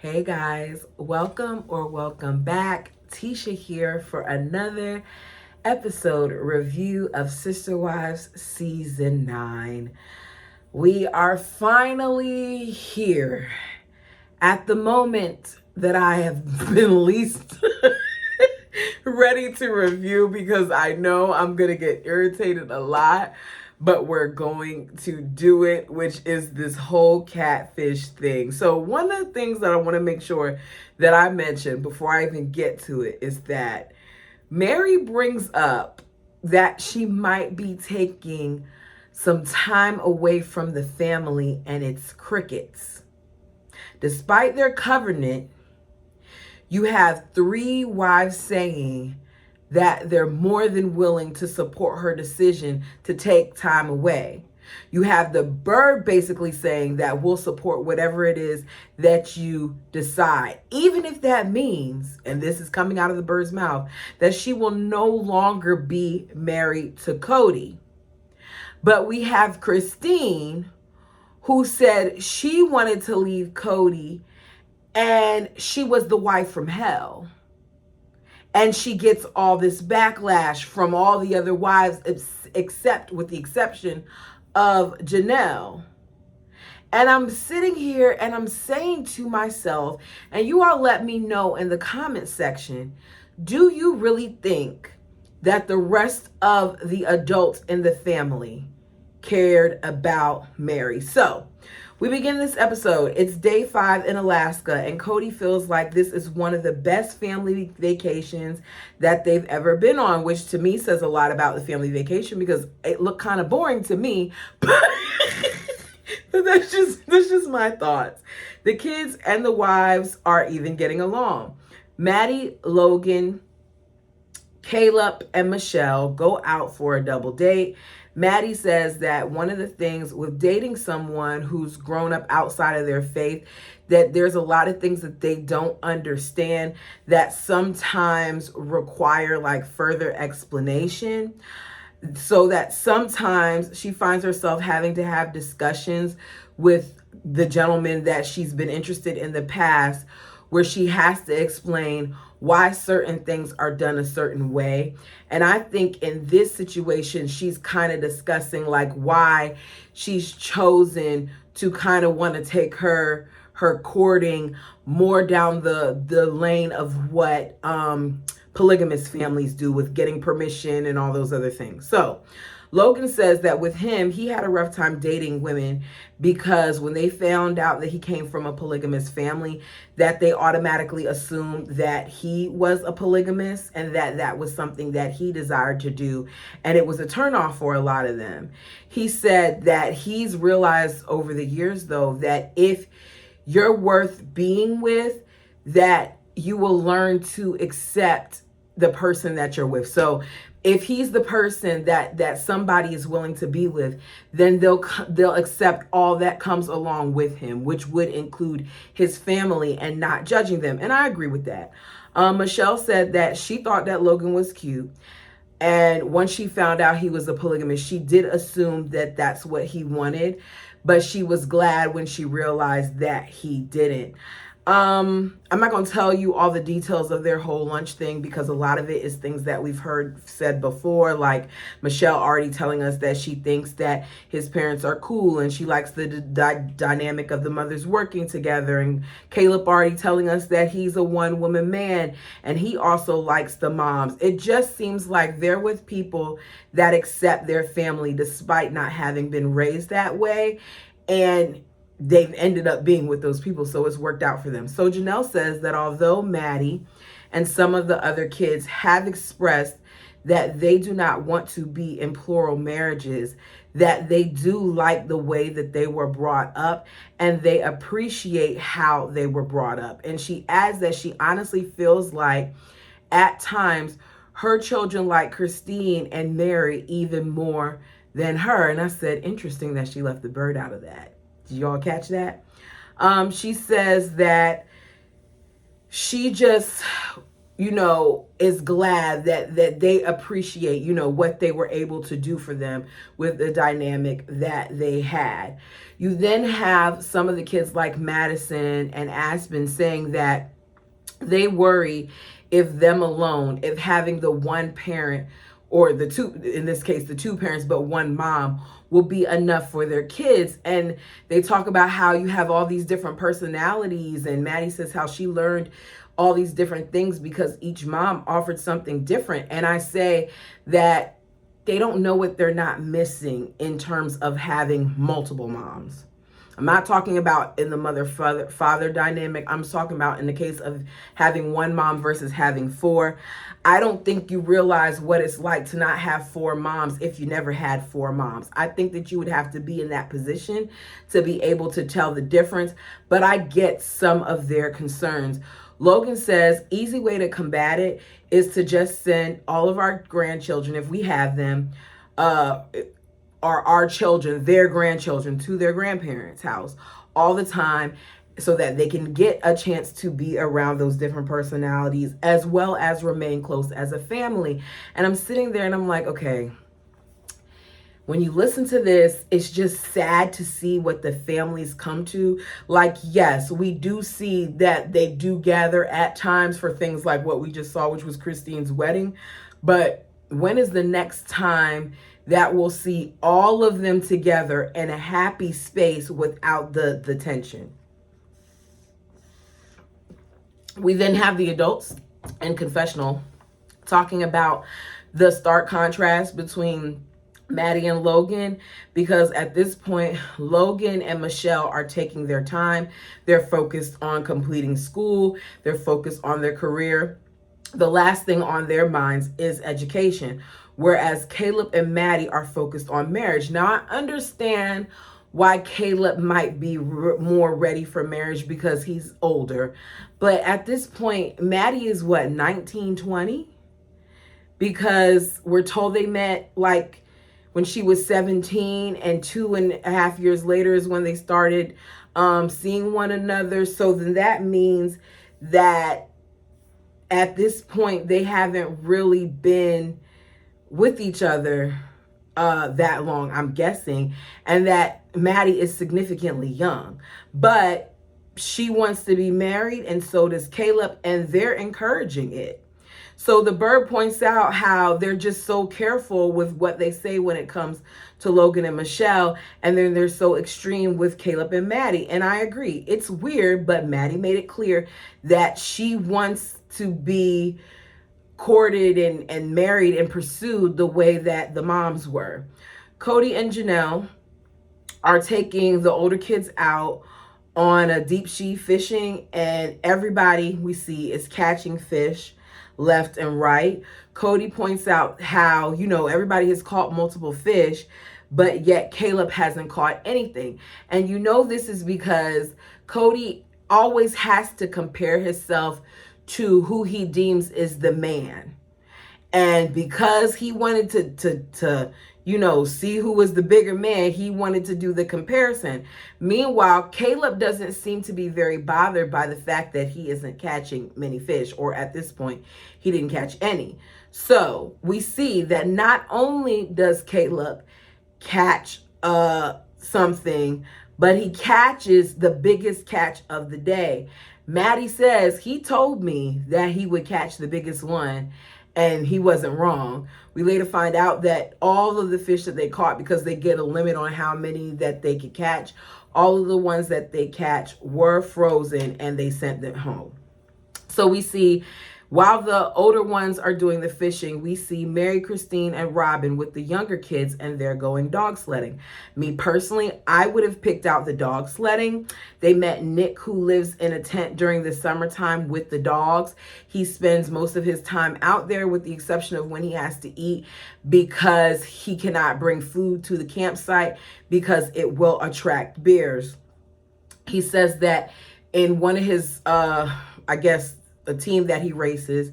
Hey guys, welcome back. Tisha here for another episode review of Sister Wives Season 9. We are finally here at the moment that I have been least ready to review because I know I'm going to get irritated a lot, but we're going to do it, which is this whole catfish thing. So, one of the things that I want to make sure that I mention before I even get to it is that Meri brings up that she might be taking some time away from the family and its crickets. Despite their covenant, you have three wives saying that they're more than willing to support her decision to take time away. You have the bird basically saying that we'll support whatever it is that you decide, even if that means, and this is coming out of the bird's mouth, that she will no longer be married to Cody. But we have Christine, who said she wanted to leave Cody and she was the wife from hell. And she gets all this backlash from all the other wives, except with the exception of Janelle. And I'm sitting here and I'm saying to myself, and you all let me know in the comment section, do you really think that the rest of the adults in the family cared about Meri? So we begin this episode. It's day 5 in Alaska, and Cody feels like this is one of the best family vacations that they've ever been on, which to me says a lot about the family vacation because it looked kind of boring to me. But that's just my thoughts. The kids and the wives are even getting along. Maddie, Logan, Caleb, and Michelle go out for a double date. Maddie says that one of the things with dating someone who's grown up outside of their faith, that there's a lot of things that they don't understand that sometimes require like further explanation. So that sometimes she finds herself having to have discussions with the gentleman that she's been interested in the past, where she has to explain why certain things are done a certain way. And I think in this situation, she's kind of discussing like why she's chosen to kind of want to take her courting more down the lane of what polygamous families do with getting permission and all those other things. So Logan says that with him, he had a rough time dating women because when they found out that he came from a polygamous family, that they automatically assumed that he was a polygamist and that that was something that he desired to do. And it was a turnoff for a lot of them. He said that he's realized over the years, though, that if you're worth being with, that you will learn to accept the person that you're with. So if he's the person that somebody is willing to be with, then they'll accept all that comes along with him, which would include his family and not judging them. And I agree with that. Michelle said that she thought that Logan was cute. And once she found out he was a polygamist, she did assume that that's what he wanted. But she was glad when she realized that he didn't. I'm not going to tell you all the details of their whole lunch thing because a lot of it is things that we've heard said before, like Michelle already telling us that she thinks that his parents are cool and she likes the dynamic of the mothers working together, and Caleb already telling us that he's a one-woman man and he also likes the moms. It just seems like they're with people that accept their family despite not having been raised that way, and they've ended up being with those people, so it's worked out for them. So Janelle says that although Maddie and some of the other kids have expressed that they do not want to be in plural marriages, that they do like the way that they were brought up and they appreciate how they were brought up. And she adds that she honestly feels like at times her children like Christine and Meri even more than her. And I said, interesting that she left the bird out of that. Did y'all catch that? She says that she just is glad that they appreciate, what they were able to do for them with the dynamic that they had. You then have some of the kids like Madison and Aspen saying that they worry if them alone, if having the one parent, or the two, in this case, the two parents, but one mom, will be enough for their kids. And they talk about how you have all these different personalities. And Maddie says how she learned all these different things because each mom offered something different. And I say that they don't know what they're not missing in terms of having multiple moms. I'm not talking about in the mother-father dynamic. I'm talking about in the case of having one mom versus having four. I don't think you realize what it's like to not have four moms if you never had four moms. I think that you would have to be in that position to be able to tell the difference. But I get some of their concerns. Logan says, easy way to combat it is to just send all of our grandchildren, if we have them, are our children, their grandchildren, to their grandparents' house all the time so that they can get a chance to be around those different personalities as well as remain close as a family. And I'm sitting there and I'm like, okay, when you listen to this, it's just sad to see what the families come to. Like, yes, we do see that they do gather at times for things like what we just saw, which was Christine's wedding. But when is the next time that we'll see all of them together in a happy space without the tension? We then have the adults in confessional talking about the stark contrast between Maddie and Logan, because at this point, Logan and Michelle are taking their time. They're focused on completing school. They're focused on their career. The last thing on their minds is education, whereas Caleb and Maddie are focused on marriage. Now, I understand why Caleb might be more ready for marriage because he's older. But at this point, Maddie is what, 19, 20? Because we're told they met like when she was 17, and 2.5 years later is when they started seeing one another. So then that means that at this point, they haven't really been with each other that long, I'm guessing, and that Maddie is significantly young. But she wants to be married, and so does Caleb, and they're encouraging it. So the bird points out how they're just so careful with what they say when it comes to Logan and Michelle, and then they're so extreme with Caleb and Maddie. And I agree, it's weird, but Maddie made it clear that she wants to be courted and married and pursued the way that the moms were. Cody and Janelle are taking the older kids out on a deep sea fishing, and everybody we see is catching fish left and right. Cody points out how, everybody has caught multiple fish, but yet Caleb hasn't caught anything. And this is because Cody always has to compare himself to who he deems is the man. And because he wanted to see who was the bigger man, he wanted to do the comparison. Meanwhile, Caleb doesn't seem to be very bothered by the fact that he isn't catching many fish, or at this point, he didn't catch any. So we see that not only does Caleb catch something, but he catches the biggest catch of the day. Maddie says he told me that he would catch the biggest one, and he wasn't wrong. We later find out that all of the fish that they caught, because they get a limit on how many that they could catch, all of the ones that they catch were frozen and they sent them home. So we see, while the older ones are doing the fishing, we see Meri, Christine, and Robin with the younger kids, and they're going dog sledding. Me personally, I would have picked out the dog sledding. They met Nick, who lives in a tent during the summertime with the dogs. He spends most of his time out there, with the exception of when he has to eat, because he cannot bring food to the campsite because it will attract bears. He says that in one of his, a team that he races,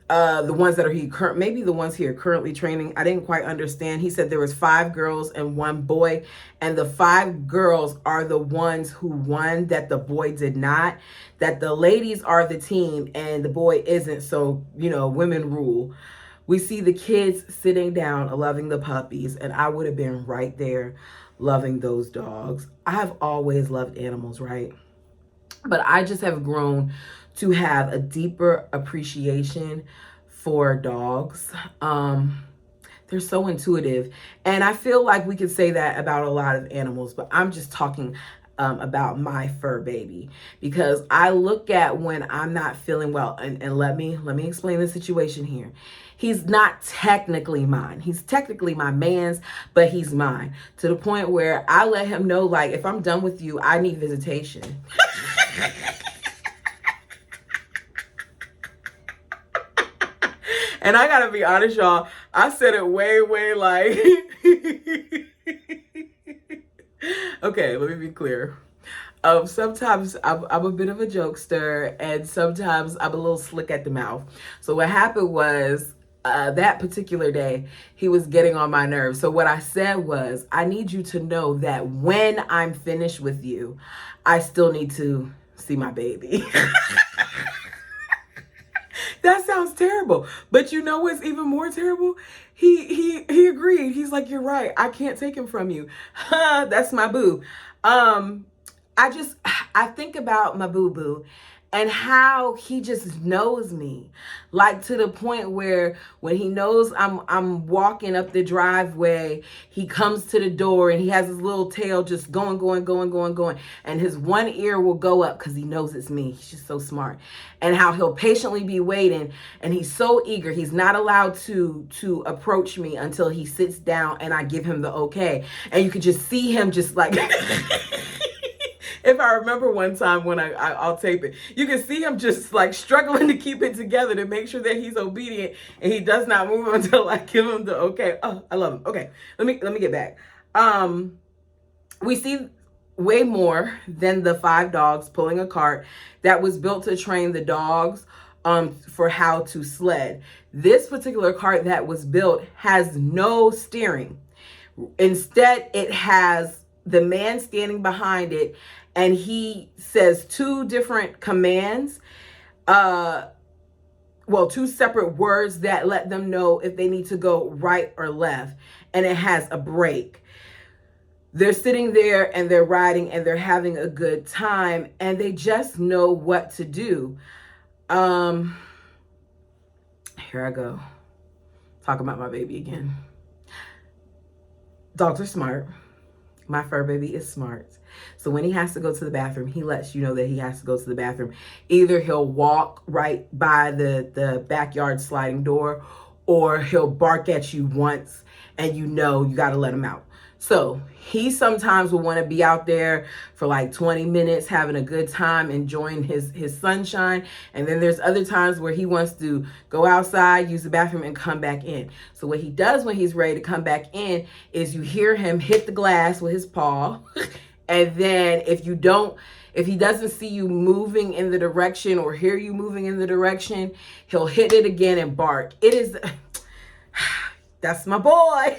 the ones that are maybe the ones he are currently training. I didn't quite understand. He said there was 5 girls and 1 boy, and the 5 girls are the ones who won, that the boy did not, that the ladies are the team and the boy isn't. So, women rule. We see the kids sitting down, loving the puppies, and I would have been right there loving those dogs. I've always loved animals, right? But I just have grown to have a deeper appreciation for dogs. They're so intuitive. And I feel like we could say that about a lot of animals, but I'm just talking about my fur baby, because I look at when I'm not feeling well, and let me explain the situation here. He's not technically mine. He's technically my man's, but he's mine, to the point where I let him know, like, if I'm done with you, I need visitation. And I gotta be honest, y'all, I said it way like, okay, let me be clear. Sometimes I'm a bit of a jokester, and sometimes I'm a little slick at the mouth. So what happened was, that particular day, he was getting on my nerves. So what I said was, I need you to know that when I'm finished with you, I still need to see my baby. That sounds terrible. But you know what's even more terrible? He agreed. He's like, you're right. I can't take him from you. That's my boo. I think about my boo-boo and how he just knows me, like, to the point where when he knows I'm walking up the driveway, he comes to the door and he has his little tail just going, and his one ear will go up because he knows it's me. He's just so smart. And how he'll patiently be waiting, and he's so eager. He's not allowed to approach me until he sits down and I give him the okay. And you could just see him just like if I remember one time when I'll tape it, you can see him just like struggling to keep it together to make sure that he's obedient and he does not move until I give him the okay. Oh, I love him. Okay, let me get back. We see way more than the 5 dogs pulling a cart that was built to train the dogs for how to sled. This particular cart that was built has no steering. Instead, it has the man standing behind it, and he says 2 different commands, 2 separate words that let them know if they need to go right or left, and it has a brake. They're sitting there and they're riding and they're having a good time, and they just know what to do. Here I go. Talk about my baby again. Dogs are smart. My fur baby is smart. So when he has to go to the bathroom, he lets you know that he has to go to the bathroom. Either he'll walk right by the backyard sliding door, or he'll bark at you once and you got to let him out. So he sometimes will want to be out there for like 20 minutes, having a good time, enjoying his sunshine. And then there's other times where he wants to go outside, use the bathroom, and come back in. So what he does when he's ready to come back in is you hear him hit the glass with his paw. And then if he doesn't see you moving in the direction or hear you moving in the direction, he'll hit it again and bark. That's my boy.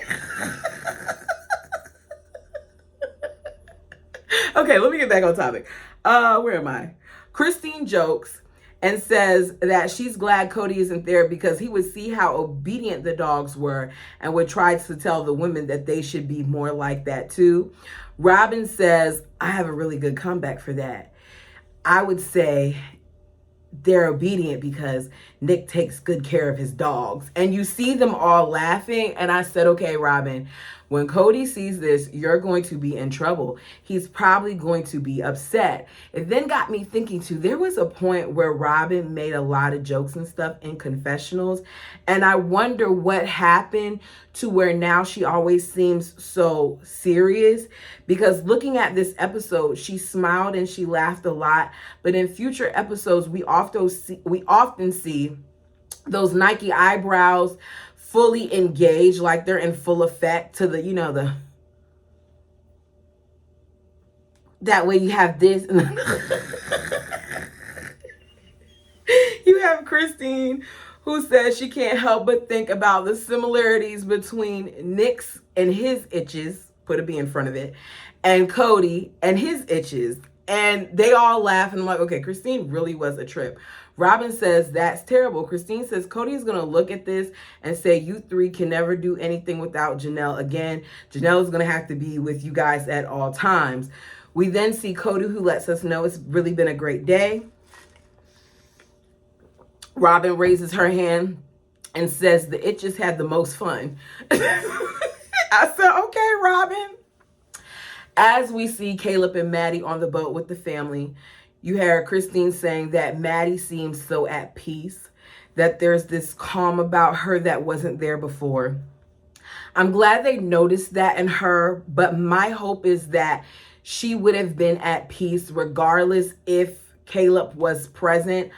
Okay, let me get back on topic. Where am I? Christine jokes and says that she's glad Cody isn't there because he would see how obedient the dogs were and would try to tell the women that they should be more like that too. Robin says, I have a really good comeback for that. I would say they're obedient because Nick takes good care of his dogs. And you see them all laughing. And I said, okay, Robin, when Cody sees this, you're going to be in trouble. He's probably going to be upset. It then got me thinking too, there was a point where Robin made a lot of jokes and stuff in confessionals. And I wonder what happened to where now she always seems so serious. Because looking at this episode, she smiled and she laughed a lot. But in future episodes, we often see those Nike eyebrows fully engaged, like they're in full effect to the that way you have this. You have Christine, who says she can't help but think about the similarities between Nick's and his itches, put a B in front of it, and Cody and his itches. And they all laugh, and I'm like, okay, Christine really was a trip. Robin says, that's terrible. Christine says, Cody is going to look at this and say, you three can never do anything without Janelle again. Janelle is going to have to be with you guys at all times. We then see Cody, who lets us know it's really been a great day. Robin raises her hand and says the itches had the most fun. I said, okay, Robin. As we see Caleb and Maddie on the boat with the family, you hear Christine saying that Maddie seems so at peace, that there's this calm about her that wasn't there before. I'm glad they noticed that in her, but my hope is that she would have been at peace regardless if Caleb was present.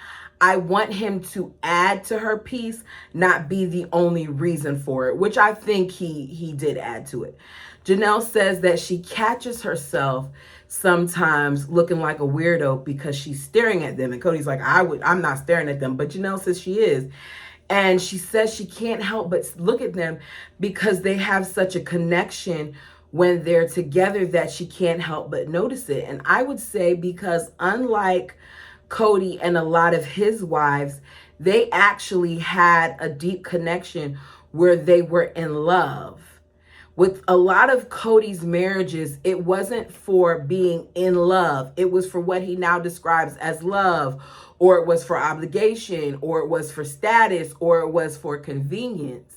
I want him to add to her peace, not be the only reason for it, which I think he did add to it. Janelle says that she catches herself sometimes looking like a weirdo because she's staring at them. And Cody's like, I'm not staring at them. But Janelle says she is. And she says she can't help but look at them because they have such a connection when they're together that she can't help but notice it. And I would say because unlike Cody and a lot of his wives, they actually had a deep connection where they were in love. With a lot of Cody's marriages, it wasn't for being in love. It was for what he now describes as love, or it was for obligation, or it was for status, or it was for convenience.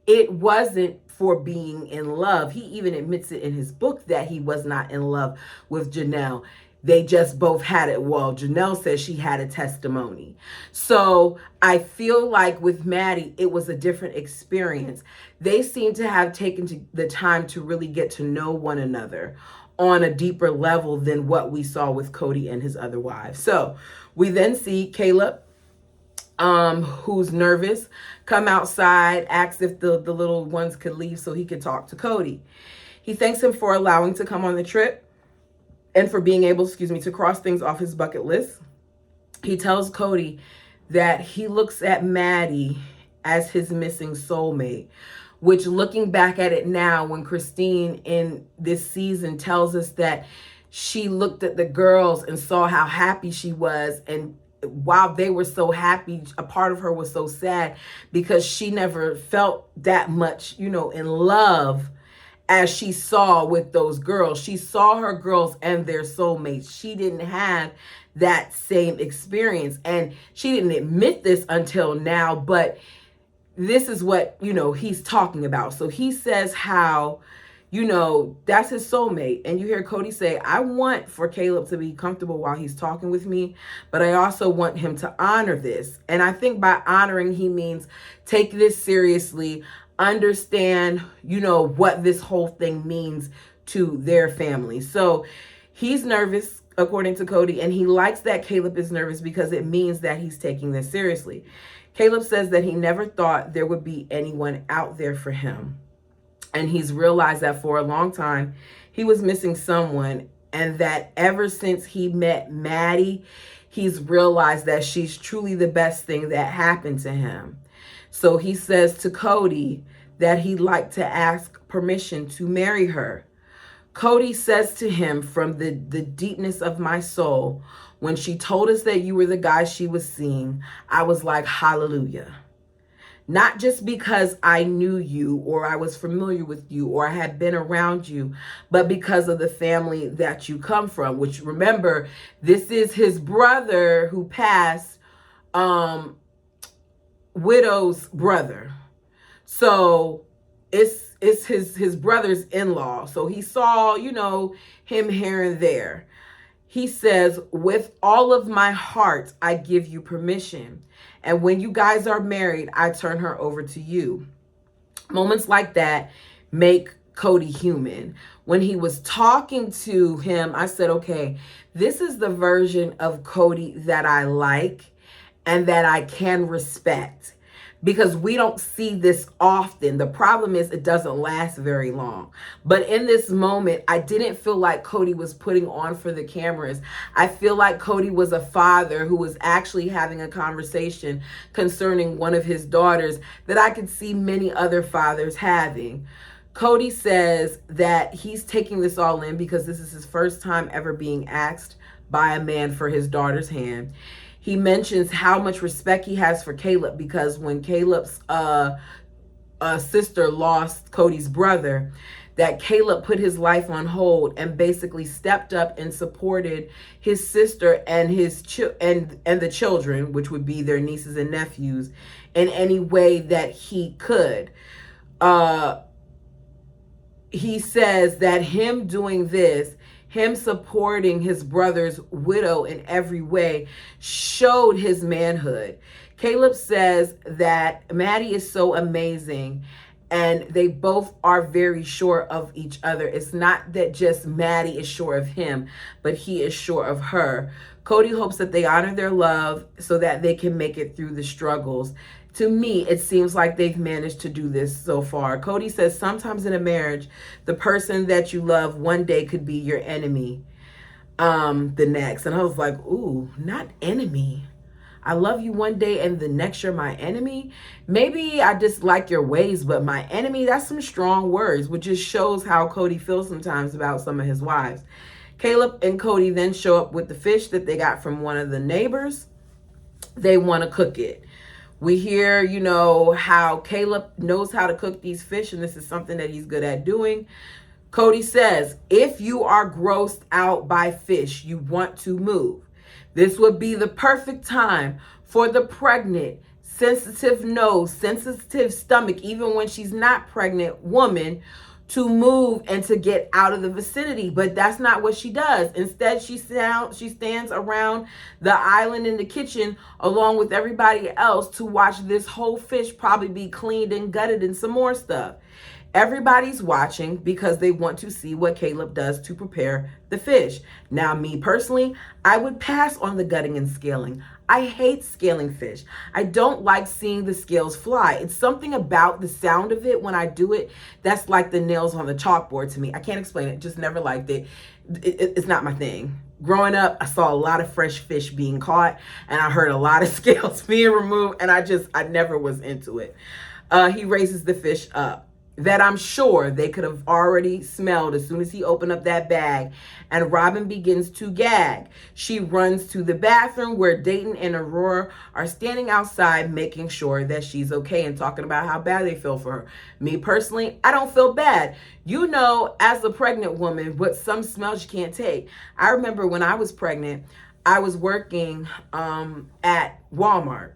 It wasn't for being in love. He even admits it in his book that he was not in love with Janelle. They just both had it. Well, Janelle says she had a testimony. So I feel like with Maddie, it was a different experience. They seem to have taken the time to really get to know one another on a deeper level than what we saw with Cody and his other wives. So we then see Caleb, who's nervous, come outside, asks if the little ones could leave so he could talk to Cody. He thanks him for allowing to come on the trip and for being able, to cross things off his bucket list. He tells Cody that he looks at Maddie as his missing soulmate, which, looking back at it now, when Christine in this season tells us that she looked at the girls and saw how happy she was, and while they were so happy, a part of her was so sad because she never felt that much, in love as she saw with those girls. She saw her girls and their soulmates. She didn't have that same experience. And she didn't admit this until now, but this is what, he's talking about. So he says how, that's his soulmate. And you hear Cody say, I want for Caleb to be comfortable while he's talking with me, but I also want him to honor this. And I think by honoring, he means take this seriously, understand, what this whole thing means to their family. So he's nervous, according to Cody, and he likes that Caleb is nervous because it means that he's taking this seriously. Caleb says that he never thought there would be anyone out there for him. And he's realized that for a long time, he was missing someone, and that ever since he met Maddie, he's realized that she's truly the best thing that happened to him. So he says to Cody that he'd like to ask permission to marry her. Cody says to him, from the deepness of my soul, when she told us that you were the guy she was seeing, I was like, hallelujah. Not just because I knew you or I was familiar with you or I had been around you, but because of the family that you come from, which, remember, this is his brother who passed, widow's brother. So it's his brother's in-law. So he saw, him here and there. He says, with all of my heart, I give you permission. And when you guys are married, I turn her over to you. Moments like that make Cody human. When he was talking to him, I said, okay, this is the version of Cody that I like and that I can respect. because we don't see this often. The problem is it doesn't last very long. But in this moment, I didn't feel like Cody was putting on for the cameras. I feel like Cody was a father who was actually having a conversation concerning one of his daughters that I could see many other fathers having. Cody says that he's taking this all in because this is his first time ever being asked by a man for his daughter's hand. He mentions how much respect he has for Caleb because when Caleb's sister lost Cody's brother, that Caleb put his life on hold and basically stepped up and supported his sister and and the children, which would be their nieces and nephews, in any way that he could. He says that him doing this, him supporting his brother's widow in every way, showed his manhood. Caleb says that Maddie is so amazing and they both are very sure of each other. It's not that just Maddie is sure of him, but he is sure of her. Cody hopes that they honor their love so that they can make it through the struggles. To me, it seems like they've managed to do this so far. Cody says sometimes in a marriage, the person that you love one day could be your enemy the next. And I was like, ooh, not enemy. I love you one day and the next you're my enemy. Maybe I dislike your ways, but my enemy, that's some strong words, which just shows how Cody feels sometimes about some of his wives. Caleb and Cody then show up with the fish that they got from one of the neighbors. They want to cook it. We hear, how Caleb knows how to cook these fish, and this is something that he's good at doing. Cody says, if you are grossed out by fish, you want to move. This would be the perfect time for the pregnant, sensitive nose, sensitive stomach, even when she's not pregnant, woman to move and to get out of the vicinity. But that's not what she does. Instead, she stands around the island in the kitchen along with everybody else to watch this whole fish probably be cleaned and gutted and some more stuff. Everybody's watching because they want to see what Caleb does to prepare the fish. Now, me personally, I would pass on the gutting and scaling. I hate scaling fish. I don't like seeing the scales fly. It's something about the sound of it when I do it that's like the nails on the chalkboard to me. I can't explain it. Just never liked it. It's not my thing. Growing up, I saw a lot of fresh fish being caught and I heard a lot of scales being removed and I never was into it. He raises the fish up that I'm sure they could have already smelled as soon as he opened up that bag. And Robin begins to gag. She runs to the bathroom where Dayton and Aurora are standing outside making sure that she's okay and talking about how bad they feel for her. Me personally, I don't feel bad. As a pregnant woman, what some smells you can't take. I remember when I was pregnant, I was working at Walmart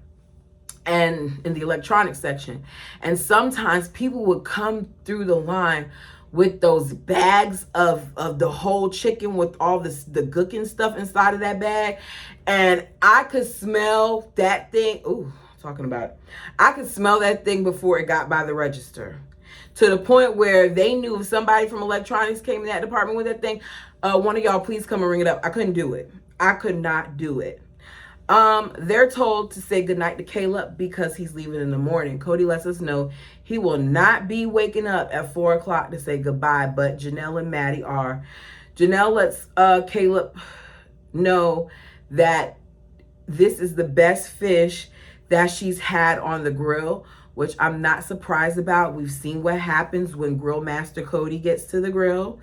and in the electronics section. And sometimes people would come through the line with those bags of the whole chicken with all the gooking stuff inside of that bag. And I could smell that thing. Ooh, talking about it. I could smell that thing before it got by the register. To the point where they knew if somebody from electronics came in that department with that thing, one of y'all please come and ring it up. I couldn't do it. I could not do it. They're told to say goodnight to Caleb because he's leaving in the morning. Cody lets us know he will not be waking up at 4 o'clock to say goodbye, but Janelle and Maddie are. Janelle lets Caleb know that this is the best fish that she's had on the grill, which I'm not surprised about. We've seen what happens when Grill Master Cody gets to the grill.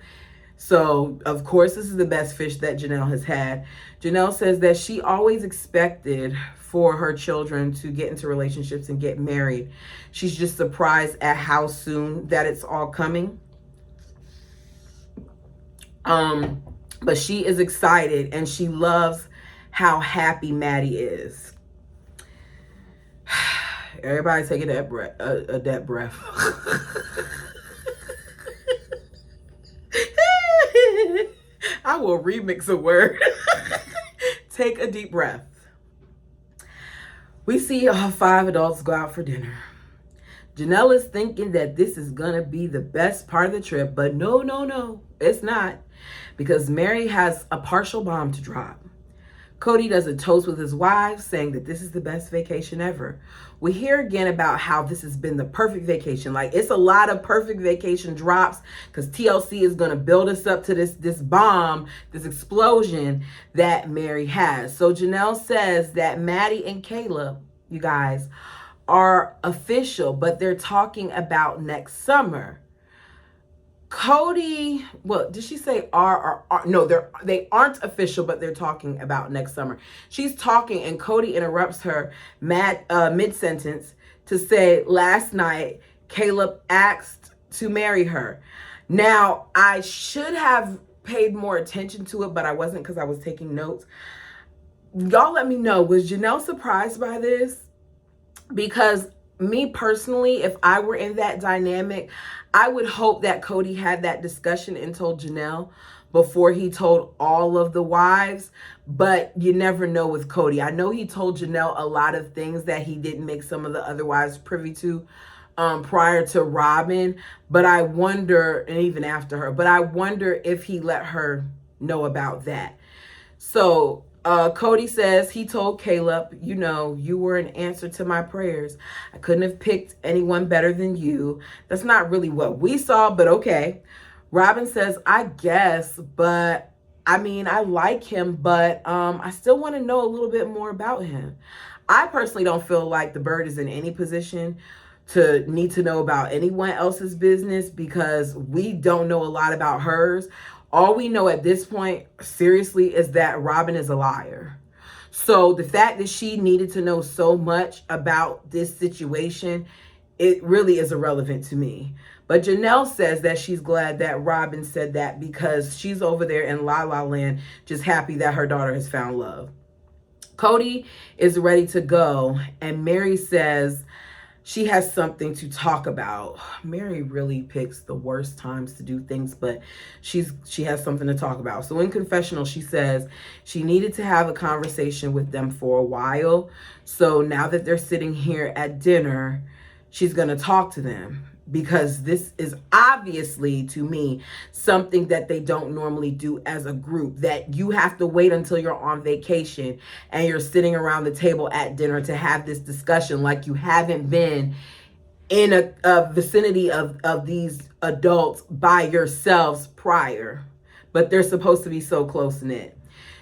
So, of course, this is the best fish that Janelle has had. Janelle says that she always expected for her children to get into relationships and get married. She's just surprised at how soon that it's all coming. But she is excited and she loves how happy Maddie is. Everybody taking that breath. I will remix a word. Take a deep breath. We see all 5 adults go out for dinner. Janelle is thinking that this is going to be the best part of the trip, but no, it's not. Because Meri has a partial bomb to drop. Cody does a toast with his wife, saying that this is the best vacation ever. We hear again about how this has been the perfect vacation. Like, it's a lot of perfect vacation drops because TLC is going to build us up to this bomb, this explosion that Meri has. So Janelle says that Maddie and Caleb, you guys, are official, but they're talking about next summer. Cody, well, did she say are? No, they aren't official, but they're talking about next summer. She's talking, and Cody interrupts her mid-sentence to say, last night, Caleb asked to marry her. Now, I should have paid more attention to it, but I wasn't because I was taking notes. Y'all let me know, was Janelle surprised by this? Because me personally, if I were in that dynamic, I would hope that Cody had that discussion and told Janelle before he told all of the wives. But you never know with Cody. I know he told Janelle a lot of things that he didn't make some of the other wives privy to prior to Robin. But I wonder, and even after her, but I wonder if he let her know about that. So Cody says he told Caleb, you know, you were an answer to my prayers. I couldn't have picked anyone better than you. That's not really what we saw, but okay. Robin says, I guess, but I mean, I like him, but I still want to know a little bit more about him. I personally don't feel like the bird is in any position to need to know about anyone else's business because we don't know a lot about hers. All we know at this point, seriously, is that Robin is a liar. So the fact that she needed to know so much about this situation, it really is irrelevant to me. But Janelle says that she's glad that Robin said that because she's over there in La La Land, just happy that her daughter has found love. Cody is ready to go, and Meri says she has something to talk about. Meri really picks the worst times to do things, but she has something to talk about. So in confessional, she says she needed to have a conversation with them for a while. So now that they're sitting here at dinner, she's going to talk to them because this is obviously, to me, something that they don't normally do as a group, that you have to wait until you're on vacation and you're sitting around the table at dinner to have this discussion like you haven't been in a vicinity of these adults by yourselves prior, but they're supposed to be so close-knit.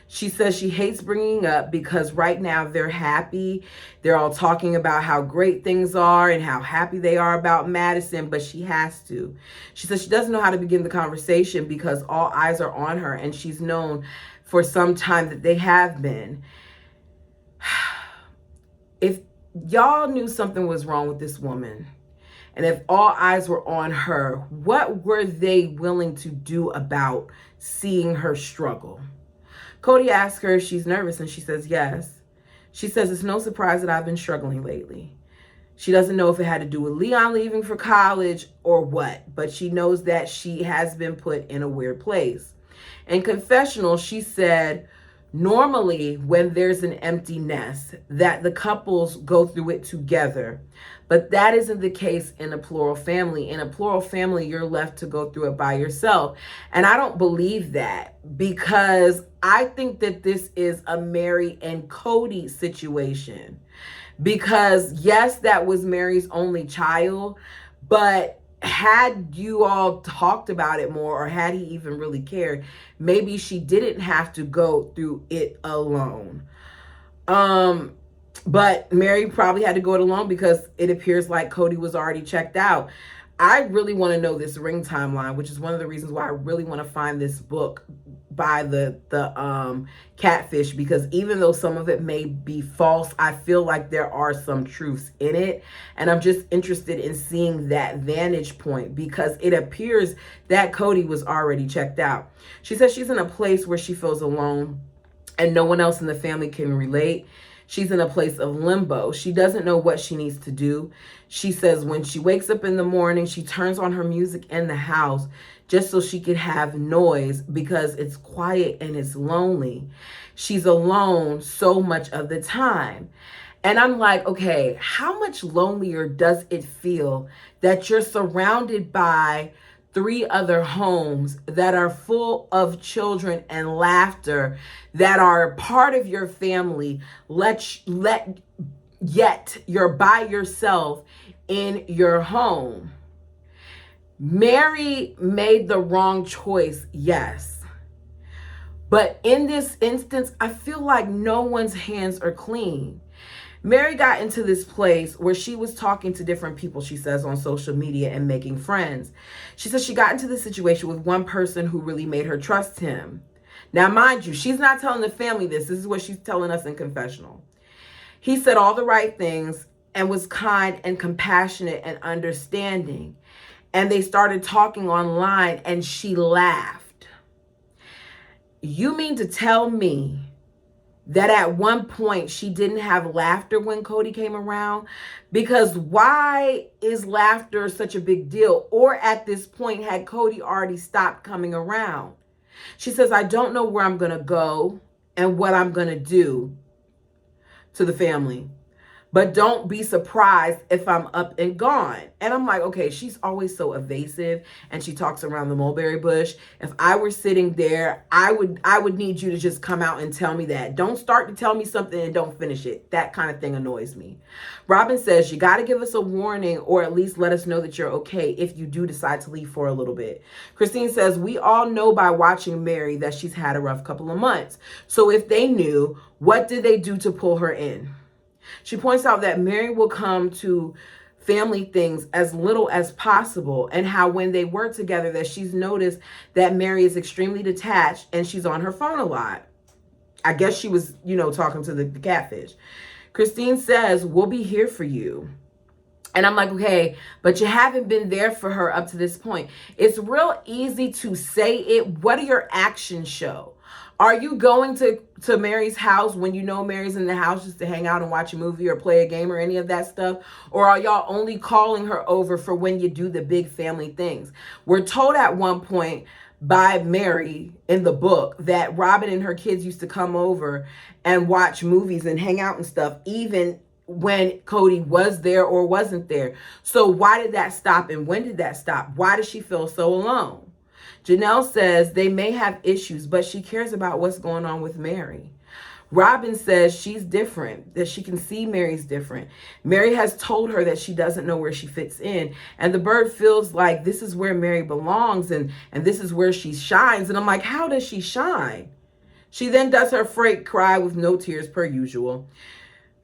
She says she hates bringing up because right now they're happy. They're all talking about how great things are and how happy they are about Madison, but she has to. She says she doesn't know how to begin the conversation because all eyes are on her, and she's known for some time that they have been. If y'all knew something was wrong with this woman, and if all eyes were on her, what were they willing to do about seeing her struggle? Cody asks her if she's nervous, and she says yes. She says it's no surprise that I've been struggling lately. She doesn't know if it had to do with Leon leaving for college or what, but she knows that she has been put in a weird place. In confessional, she said, normally when there's an empty nest, that the couples go through it together. But that isn't the case in a plural family. In a plural family, you're left to go through it by yourself. And I don't believe that because I think that this is a Meri and Cody situation. Because yes, that was Meri's only child, but had you all talked about it more, or had he even really cared, maybe she didn't have to go through it alone. But Meri probably had to go it alone because it appears like Cody was already checked out. I really want to know this ring timeline, which is one of the reasons why I really want to find this book by the Catfish, because even though some of it may be false, I feel like there are some truths in it. And I'm just interested in seeing that vantage point because it appears that Cody was already checked out. She says she's in a place where she feels alone and no one else in the family can relate. She's in a place of limbo. She doesn't know what she needs to do. She says when she wakes up in the morning, she turns on her music in the house just so she could have noise because it's quiet and it's lonely. She's alone so much of the time. And I'm like, okay, how much lonelier does it feel that you're surrounded by 3 other homes that are full of children and laughter that are part of your family, yet you're by yourself in your home. Meri made the wrong choice, yes. But in this instance, I feel like no one's hands are clean. Meri got into this place where she was talking to different people, she says, on social media and making friends. She says she got into this situation with one person who really made her trust him. Now, mind you, she's not telling the family this. This is what she's telling us in confessional. He said all the right things and was kind and compassionate and understanding. And they started talking online and she laughed. You mean to tell me that at one point she didn't have laughter when Cody came around? Because why is laughter such a big deal? Or at this point, had Cody already stopped coming around? She says, I don't know where I'm going to go and what I'm going to do to the family, but don't be surprised if I'm up and gone. And I'm like, okay, she's always so evasive and she talks around the mulberry bush. If I were sitting there, I would need you to just come out and tell me that. Don't start to tell me something and don't finish it. That kind of thing annoys me. Robin says, you got to give us a warning or at least let us know that you're okay if you do decide to leave for a little bit. Christine says, we all know by watching Meri that she's had a rough couple of months. So if they knew, what did they do to pull her in? She points out that Meri will come to family things as little as possible, and how when they work together that she's noticed that Meri is extremely detached and she's on her phone a lot. I guess she was, talking to the catfish. Christine says, we'll be here for you. And I'm like, okay, but you haven't been there for her up to this point. It's real easy to say it. What do your actions show? Are you going to Meri's house when you know Meri's in the house just to hang out and watch a movie or play a game or any of that stuff? Or are y'all only calling her over for when you do the big family things? We're told at one point by Meri in the book that Robin and her kids used to come over and watch movies and hang out and stuff, even when Cody was there or wasn't there. So why did that stop and when did that stop? Why does she feel so alone? Janelle says they may have issues, but she cares about what's going on with Meri. Robin says she's different, that she can see Meri's different. Meri has told her that she doesn't know where she fits in. And the bird feels like this is where Meri belongs and this is where she shines. And I'm like, how does she shine? She then does her freight cry with no tears per usual.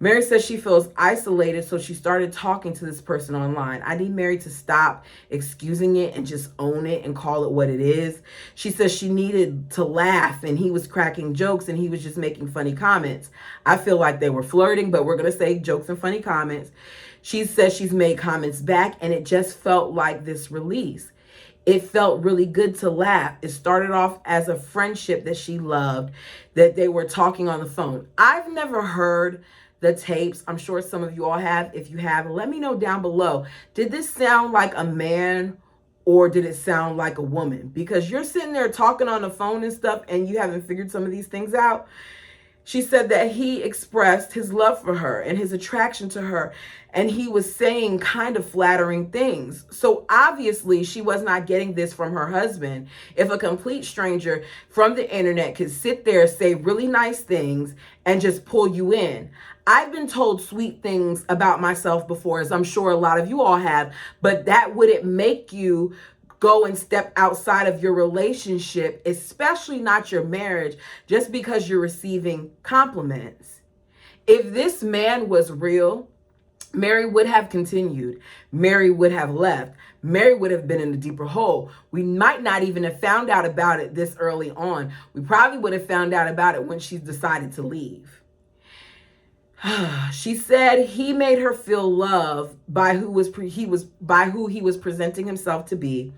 Meri says she feels isolated, so she started talking to this person online. I need Meri to stop excusing it and just own it and call it what it is. She says she needed to laugh, and he was cracking jokes, and he was just making funny comments. I feel like they were flirting, but we're going to say jokes and funny comments. She says she's made comments back, and it just felt like this release. It felt really good to laugh. It started off as a friendship that she loved, that they were talking on the phone. I've never heard the tapes. I'm sure some of you all have. If you have, let me know down below. Did this sound like a man or did it sound like a woman? Because you're sitting there talking on the phone and stuff and you haven't figured some of these things out. She said that he expressed his love for her and his attraction to her, and he was saying kind of flattering things. So obviously she was not getting this from her husband. If a complete stranger from the internet could sit there, say really nice things and just pull you in. I've been told sweet things about myself before, as I'm sure a lot of you all have, but that wouldn't make you go and step outside of your relationship, especially not your marriage, just because you're receiving compliments. If this man was real, Meri would have continued. Meri would have left. Meri would have been in a deeper hole. We might not even have found out about it this early on. We probably would have found out about it when she decided to leave. She said he made her feel loved by who he was presenting himself to be.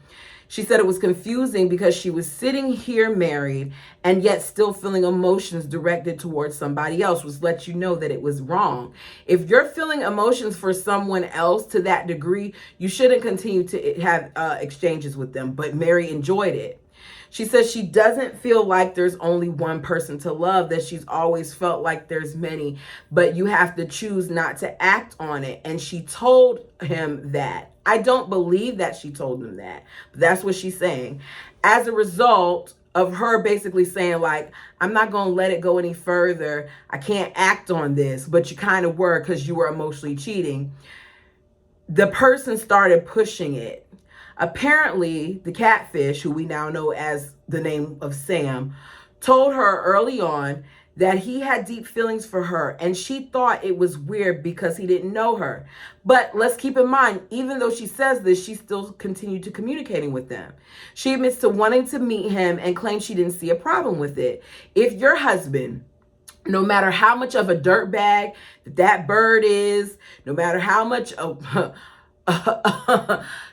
She said it was confusing because she was sitting here married and yet still feeling emotions directed towards somebody else, which lets you know that it was wrong. If you're feeling emotions for someone else to that degree, you shouldn't continue to have exchanges with them. But Meri enjoyed it. She says she doesn't feel like there's only one person to love, that she's always felt like there's many, but you have to choose not to act on it. And she told him that. I don't believe that she told him that, but that's what she's saying. As a result of her basically saying, like, I'm not going to let it go any further. I can't act on this, but you kind of were because you were emotionally cheating. The person started pushing it. Apparently, the catfish, who we now know as the name of Sam, told her early on that he had deep feelings for her, and she thought it was weird because he didn't know her. But let's keep in mind, even though she says this, she still continued to communicating with them. She admits to wanting to meet him and claims she didn't see a problem with it. If your husband, no matter how much of a dirtbag that bird is, no matter how much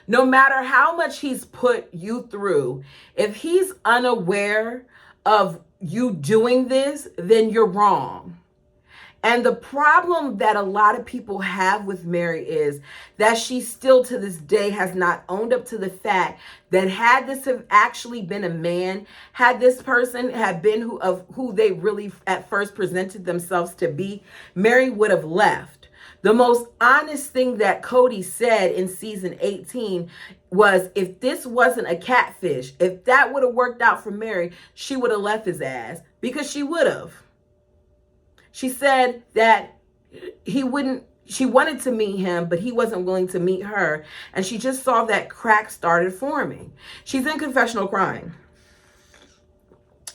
no matter how much he's put you through, if he's unaware of you doing this, then you're wrong. And the problem that a lot of people have with Meri is that she still to this day has not owned up to the fact that had this have actually been a man, had this person had been who they really at first presented themselves to be, Meri would have left. The most honest thing that Cody said in season 18 was, if this wasn't a catfish, if that would have worked out for Meri, she would have left his ass, because she would have. She said that she wanted to meet him, but he wasn't willing to meet her. And she just saw that crack started forming. She's in confessional crying,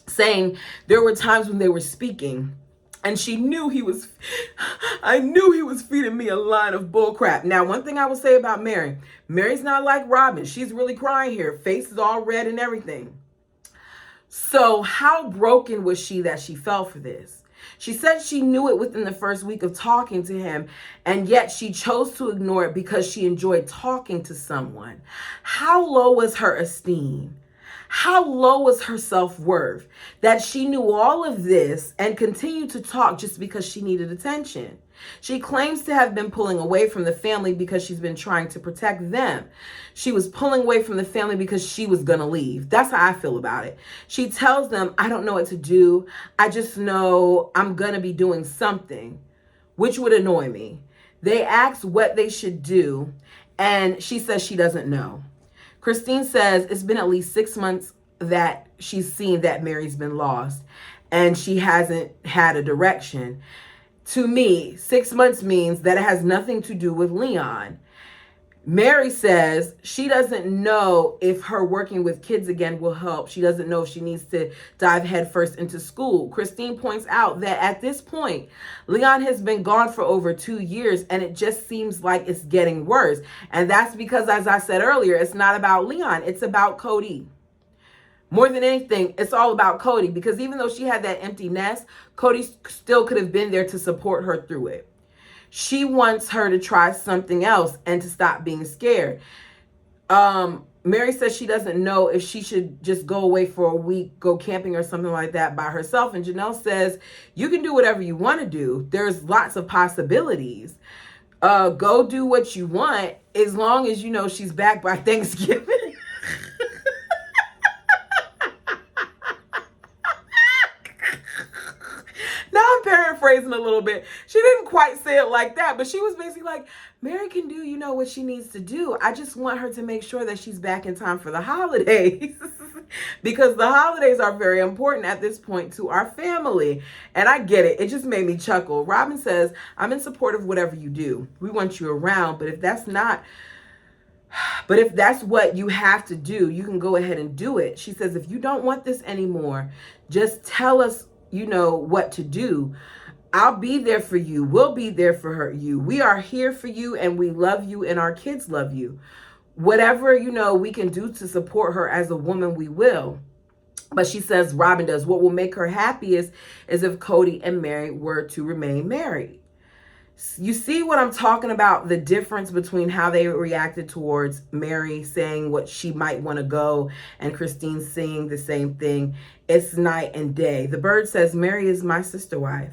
saying there were times when they were speaking and I knew he was feeding me a line of bull crap. Now, one thing I will say about Meri, Meri's not like Robin. She's really crying here. Face is all red and everything. So how broken was she that she fell for this? She said she knew it within the first week of talking to him, and yet she chose to ignore it because she enjoyed talking to someone. How low was her esteem? How low was her self-worth that she knew all of this and continued to talk just because she needed attention? She claims to have been pulling away from the family because she's been trying to protect them. She was pulling away from the family because she was going to leave. That's how I feel about it. She tells them, I don't know what to do. I just know I'm going to be doing something, which would annoy me. They asked what they should do, and she says she doesn't know. Christine says it's been at least 6 months that she's seen that Meri's been lost, and she hasn't had a direction. To me, 6 months means that it has nothing to do with Leon. Meri says she doesn't know if her working with kids again will help. She doesn't know if she needs to dive headfirst into school. Christine points out that at this point, Leon has been gone for over 2 years, and it just seems like it's getting worse. And that's because, as I said earlier, it's not about Leon. It's about Cody. More than anything, it's all about Cody, because even though she had that empty nest, Cody still could have been there to support her through it. She wants her to try something else and to stop being scared. Meri says she doesn't know if she should just go away for a week, go camping or something like that by herself. And Janelle says, you can do whatever you want to do. There's lots of possibilities. Go do what you want, as long as you know she's back by Thanksgiving. Now I'm paraphrasing a little bit. She didn't quite say it like that, but she was basically like, Meri can do, what she needs to do. I just want her to make sure that she's back in time for the holidays. Because the holidays are very important at this point to our family. And I get it. It just made me chuckle. Robin says, I'm in support of whatever you do. We want you around, but if that's what you have to do, you can go ahead and do it. She says, if you don't want this anymore, just tell us what to do. I'll be there for you. We'll be there for you. We are here for you, and we love you, and our kids love you. Whatever, we can do to support her as a woman, we will. But she says, Robin does, what will make her happiest is if Cody and Meri were to remain married. You see what I'm talking about? The difference between how they reacted towards Meri saying what she might want to go and Christine saying the same thing. It's night and day. The bird says, Meri is my sister wife.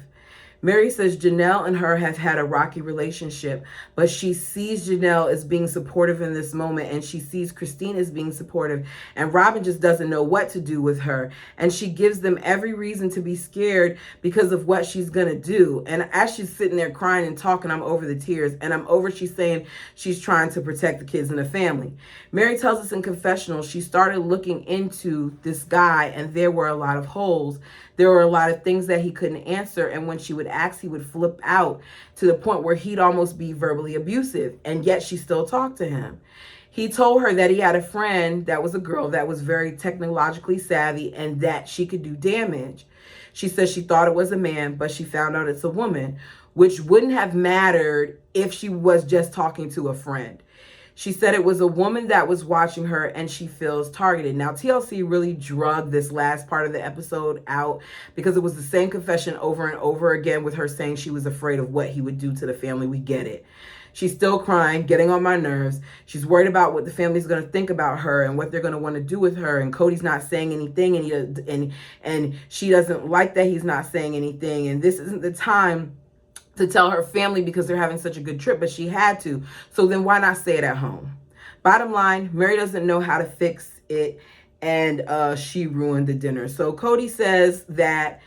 Meri says Janelle and her have had a rocky relationship, but she sees Janelle as being supportive in this moment, and she sees Christine as being supportive, and Robin just doesn't know what to do with her, and she gives them every reason to be scared because of what she's gonna do. And as she's sitting there crying and talking, I'm over the tears, and I'm over she's saying she's trying to protect the kids and the family. Meri tells us in confessional she started looking into this guy, and there were a lot of holes. There were a lot of things that he couldn't answer, and when she would ask, he would flip out to the point where he'd almost be verbally abusive, and yet she still talked to him. He told her that he had a friend that was a girl that was very technologically savvy and that she could do damage. She says she thought it was a man, but she found out it's a woman, which wouldn't have mattered if she was just talking to a friend. She said it was a woman that was watching her and she feels targeted. Now, TLC really drugged this last part of the episode out because it was the same confession over and over again with her saying she was afraid of what he would do to the family. We get it. She's still crying, getting on my nerves. She's worried about what the family's going to think about her and what they're going to want to do with her. And Cody's not saying anything, and she doesn't like that he's not saying anything. And this isn't the time to tell her family because they're having such a good trip, but she had to. So then why not say it at home? Bottom line, Meri doesn't know how to fix it, and she ruined the dinner. So Cody says that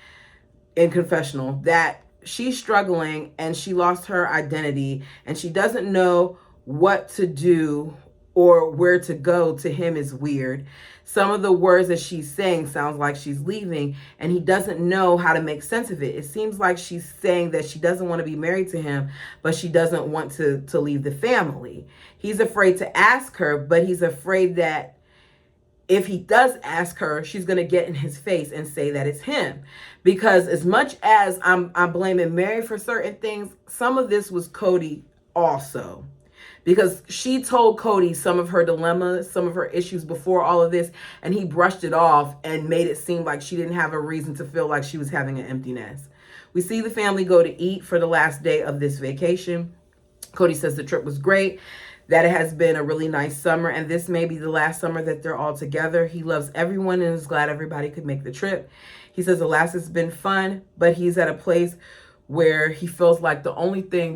in confessional that she's struggling and she lost her identity and she doesn't know what to do or where to go. To him is weird. Some of the words that she's saying sounds like she's leaving, and he doesn't know how to make sense of it. It seems like she's saying that she doesn't want to be married to him, but she doesn't want to leave the family. He's afraid to ask her, but he's afraid that if he does ask her, she's going to get in his face and say that it's him. Because as much as I'm blaming Meri for certain things, some of this was Cody also. Because she told Cody some of her dilemmas, some of her issues before all of this, and he brushed it off and made it seem like she didn't have a reason to feel like she was having an empty nest. We see the family go to eat for the last day of this vacation. Cody says the trip was great, that it has been a really nice summer, and this may be the last summer that they're all together. He loves everyone and is glad everybody could make the trip. He says Alaska's been fun, but he's at a place where he feels like the only thing